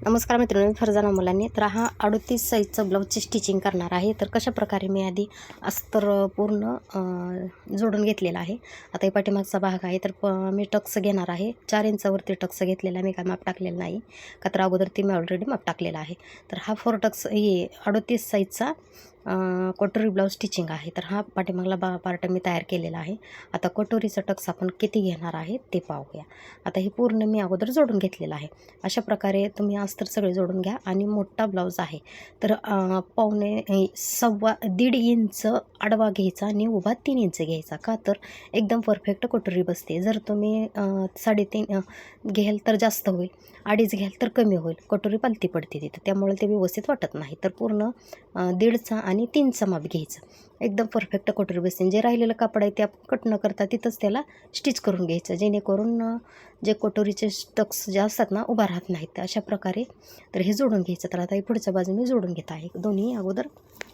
नमस्कार मित्रांनो, मी फरजाना मुलांनी. तर हा 38 साईजचा ब्लाऊजची स्टिचिंग करणार आहे. तर कशा प्रकारे मी आधी अस्तर पूर्ण जोडून घेतलेला आहे. आता हे पाठीमागचा भाग आहे. तर मी टक्स घेणार आहे. 4 इंचावरती टक्स घेतलेला, मी काय माप टाकलेलं नाही का, तर अगोदर ती मी ऑलरेडी माप टाकलेला आहे. तर हा 4 टक्स हे 38 साईजचा कटोरी ब्लाऊज स्टिचिंग आहे. तर हा पाठीमागला पार्ट मी तयार केलेला आहे. आता कटोरीचा टक्स आपण किती घेणार आहे ते पाहूया. आता हे पूर्ण मी अगोदर जोडून घेतलेलं आहे. अशा प्रकारे तुम्ही अस्तर सगळे जोडून घ्या. आणि मोठा ब्लाऊज आहे तर पावणे 1.5 इंच आडवा घ्यायचा आणि उभा 3 इंच घ्यायचा, का तर एकदम परफेक्ट कटोरी बसते. जर तुम्ही 3.5 घ्याल तर जास्त होईल, 2.5 घ्याल तर कमी होईल, कटोरी पालती पडते तिथं, त्यामुळे ते व्यवस्थित वाटत नाही. तर पूर्ण 1.5चा आणि 3चा माप घ्यायचं, एकदम परफेक्ट कटोरी बसते. जे राहिलेलं कापड आहे ते आपण कट न करता तिथंच त्याला स्टिच करून घ्यायचं, जेणेकरून जे कटोरीचे टक्स जे असतात ना उभा राहत नाहीत अशा प्रकारे. तर हे जोडून घ्यायचं. तर आता हे पुढच्या बाजूने जोडून घेत आहे. दोन्ही अगोदर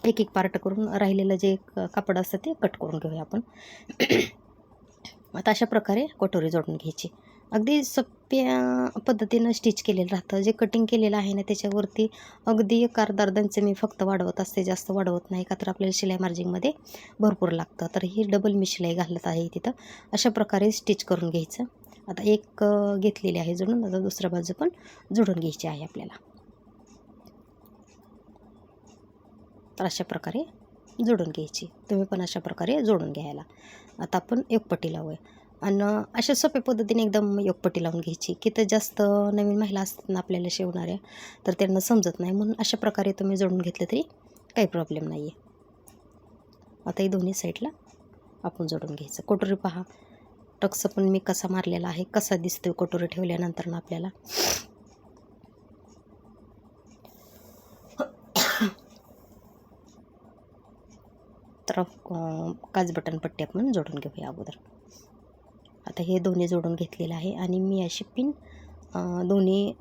एक एक पार्ट करून राहिलेलं जे कापड असतं ते कट करून घेऊया आपण. आता अशा प्रकारे कटोरी जोडून घ्यायची. अगदी सोप्या पद्धतीनं स्टिच केलेलं राहतं. जे कटिंग केलेलं आहे ना त्याच्यावरती अगदी 1-1.5 इंच मी फक्त वाढवत असते, जास्त वाढवत नाही, का तर आपल्याला शिलाई मार्जिंगमध्ये भरपूर लागतं. तर ही डबल मी शिलाई घालत आहे तिथं. अशा प्रकारे स्टिच करून घ्यायचं. आता एक घेतलेली आहे जोडून, आता दुसऱ्या बाजू पण जोडून घ्यायची आहे आपल्याला. तर अशा प्रकारे जोडून घ्यायची. तुम्ही पण अशा प्रकारे जोडून घ्यायला. आता आपण एकपट्टी लावूया. आणि अशा सोप्या पद्धतीने एकदम एकपट्टी लावून घ्यायची, की तर जास्त नवीन महिला असतात ना आपल्याला शिवणाऱ्या, तर त्यांना समजत नाही, म्हणून अशा प्रकारे तुम्ही जोडून घेतलं तरी काही प्रॉब्लेम नाही आहे. आता ही दोन्ही साईडला आपण जोडून घ्यायचं. कटोरी पहा, टक्स पण मी कसा मारलेला आहे, कसा दिसतोय कटोरी ठेवल्यानंतर ना आपल्याला. तर काज बटन पट्टी आपण जोडून घेऊया अगोदर. आता हे दोन्ही जोडून घेतलेलं आहे आणि मी अशी पिन दोन्ही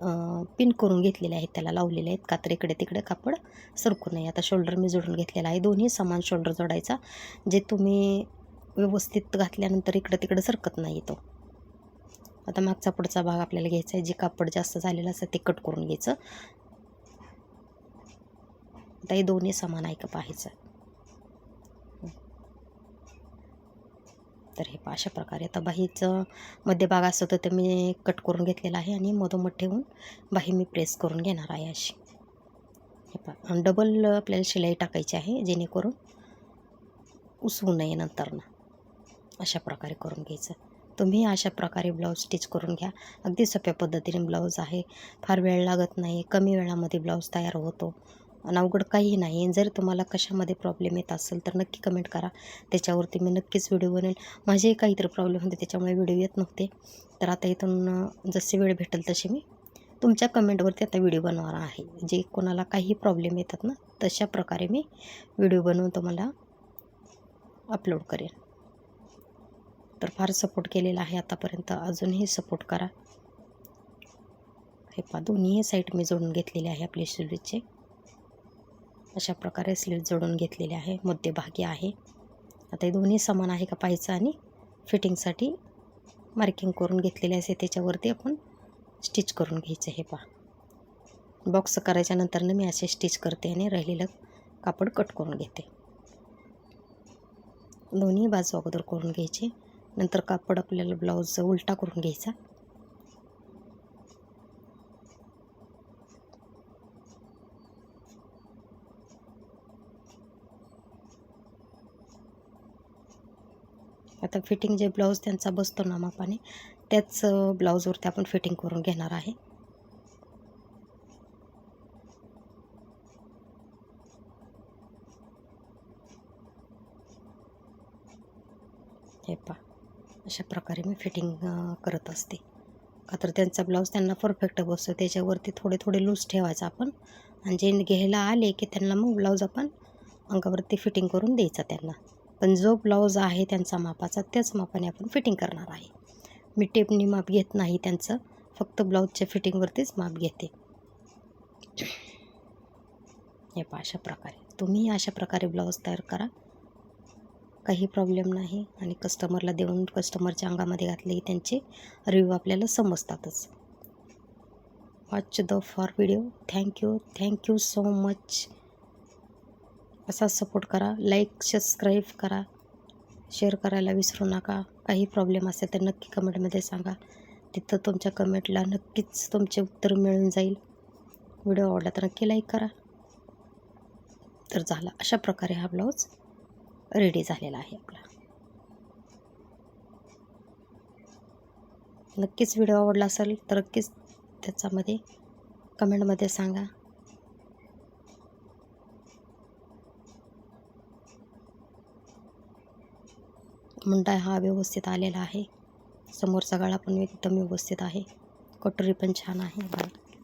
पिन करून घेतलेले आहेत, त्याला लावलेले आहेत, का तर इकडे तिकडे कापड सरकू नये. आता शोल्डर मी जोडून घेतलेला आहे. दोन्ही समान शोल्डर जोडायचा, जे तुम्ही व्यवस्थित घातल्यानंतर इकडं तिकडं सरकत नाही तो. आता मागचा पुढचा भाग आपल्याला घ्यायचा आहे. जे कापड जास्त झालेलं असतं ते कट करून घ्यायचं. आता हे दोन्ही समान आहे का पाहायचं. तर हे अशा प्रकारे. आता बाहीचं मध्यभाग असतो तर ते मी कट करून घेतलेला आहे आणि मधोमध ठेवून बाही मी प्रेस करून घेणार आहे अशी. हे पहा, डबल आपल्याला शिलाई टाकायची आहे, जेणेकरून उसवू नये नंतर ना. अशा प्रकारे करून घ्यायचं. तुम्ही अशा प्रकारे ब्लाऊज स्टिच करून घ्या. अगदी सोप्या पद्धतीने ब्लाऊज आहे, फार वेळ लागत नाही, कमी वेळामध्ये ब्लाऊज तयार होतो आणि अवघड काही नाही. जर तुम्हाला कशामध्ये प्रॉब्लेम येत असेल तर नक्की कमेंट करा, त्याच्यावरती मी नक्कीच व्हिडिओ बनवेल. माझेही काहीतरी प्रॉब्लेम होते त्याच्यामुळे व्हिडिओ येत नव्हते. तर आता इथून जसे वेळ भेटेल तसे मी तुमच्या कमेंटवरती आता व्हिडिओ बनवणार आहे. जे कोणाला काही प्रॉब्लेम येतात ना तशा प्रकारे मी व्हिडिओ बनवून तुम्हाला अपलोड करेन. तर फार सपोर्ट केलेला आहे आतापर्यंत, अजूनही सपोर्ट करा. हे पहा, दोन्ही साईड मी जोडून घेतलेले आहे आपले स्लीव्हचे. अशा प्रकारे स्लीव्ह जोडून घेतलेले आहे, मध्यभागी आहे. आता हे दोन्ही समान आहे का पाहायचं आणि फिटिंगसाठी मार्किंग करून घेतलेले असे त्याच्यावरती आपण स्टिच करून घ्यायचं. हे पहा, बॉक्स करायच्या नंतरनं मी असे स्टिच करते आणि राहिलेलं कापड कट करून घेते. दोन्ही बाजू अगोदर करून घ्यायची, नंतर कापड आपल्याला ब्लाऊज उलटा करून घ्यायचा. आता फिटिंग जे ब्लाऊज त्यांचा बसतो ना मापाने, त्याच ब्लाऊजवरती आपण फिटिंग करून घेणार आहे. हे पहा, अशा प्रकारे मी फिटिंग करत असते, का तर त्यांचा ब्लाऊज त्यांना परफेक्ट बसतो. त्याच्यावरती थोडे थोडे लूज ठेवायचं आपण, आणि जे घ्यायला आले की त्यांना मग ब्लाऊज आपण अंगावरती फिटिंग करून द्यायचा त्यांना. पण जो ब्लाऊज आहे त्यांचा मापाचा त्याच मापाने आपण फिटिंग करणार आहे. मी टेपनी माप घेत नाही त्यांचं, फक्त ब्लाऊजच्या फिटिंगवरतीच माप घेते. हे पहा, अशा प्रकारे तुम्ही अशा प्रकारे ब्लाऊज तयार करा, काही प्रॉब्लेम नाही. आणि कस्टमरला देऊन कस्टमरच्या अंगामध्ये घातले की त्यांचे रिव्ह्यू आपल्याला समजतातच. Watch the for video. Thank you so much. असा सपोर्ट करा. लाईक सबस्क्राईब करा. शेअर करायला विसरू नका. काही प्रॉब्लेम असेल तर नक्की कमेंटमध्ये सांगा. तिथं तुमच्या कमेंटला नक्कीच तुमचे उत्तर मिळून जाईल. व्हिडिओ आवडला तर नक्की लाईक करा. तर झाला, अशा प्रकारे हा ब्लाऊज रेडी झालेला आहे आपला. नक्कीच व्हिडिओ आवडला असेल तर नक्कीच त्याच्यामध्ये कमेंटमध्ये सांगा. मुंडा हा व्यवस्थित आलेला आहे. समोरचा गळा पण एकदम व्यवस्थित आहे. कटोरी पण छान आहे.